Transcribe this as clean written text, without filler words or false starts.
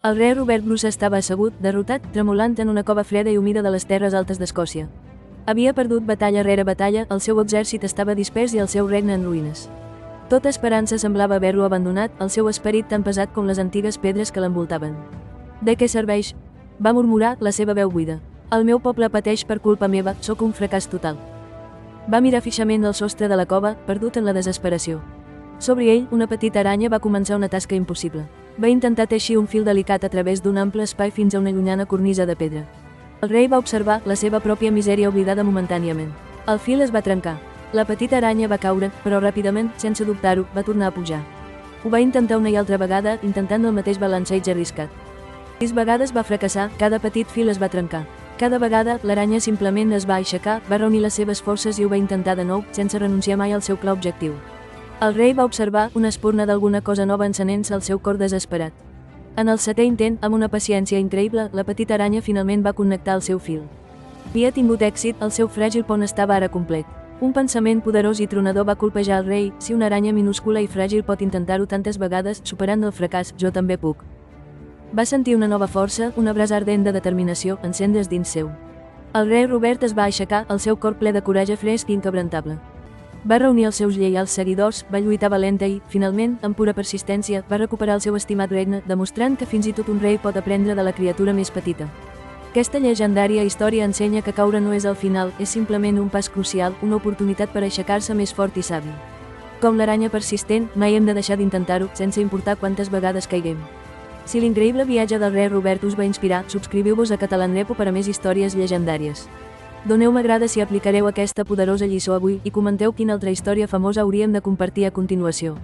El rei Robert Bruce estava assegut, derrotat, tremolant en una cova freda i humida de les terres altes d'Escòcia. Havia perdut batalla rere batalla, el seu exèrcit estava dispers i el seu regne en ruïnes. Tota esperança semblava haver-lo abandonat, el seu esperit tan pesat com les antigues pedres que l'envoltaven. De què serveix? Va murmurar, la seva veu buida. El meu poble pateix per culpa meva, sóc un fracàs total. Va mirar fixament el sostre de la cova, perdut en la desesperació. Sobre ell, una petita aranya va començar una tasca impossible. Va intentar teixir un fil delicat a través d'un ample espai fins a una llunyana cornisa de pedra. El rei va observar la seva pròpia misèria oblidada momentàniament. El fil es va trencar. La petita aranya va caure, però ràpidament, sense dubtar-ho, va tornar a pujar. Ho va intentar una i altra vegada, intentant el mateix balanceig arriscat. 6 vegades va fracassar, cada petit fil es va trencar. Cada vegada, l'aranya simplement es va aixecar, va reunir les seves forces i ho va intentar de nou, sense renunciar mai al seu clar objectiu. El rei va observar una espurna d'alguna cosa nova encenent-se al seu cor desesperat. En el 7è intent, amb una paciència increïble, la petita aranya finalment va connectar el seu fil. Havia tingut èxit, el seu fràgil pont estava ara complet. Un pensament poderós i tronador va colpejar el rei, si una aranya minúscula i fràgil pot intentar-ho tantes vegades, superant el fracàs, jo també puc. Va sentir una nova força, una brasa ardent de determinació, encendre's dins seu. El rei Robert es va aixecar, el seu cor ple de coratge fresc i inquebrantable. Va reunir els seus lleials seguidors, va lluitar valenta i, finalment, amb pura persistència, va recuperar el seu estimat regne, demostrant que fins i tot un rei pot aprendre de la criatura més petita. Aquesta llegendària història ensenya que caure no és el final, és simplement un pas crucial, una oportunitat per aixecar-se més fort i savi. Com l'aranya persistent, mai hem de deixar d'intentar-ho, sense importar quantes vegades caiguem. Si l'increïble viatge del rei Robert us va inspirar, subscriviu-vos a Catalanrepo per a més històries llegendàries. Doneu m'agrada si aplicareu aquesta poderosa lliçó avui i comenteu quina altra història famosa hauríem de compartir a continuació.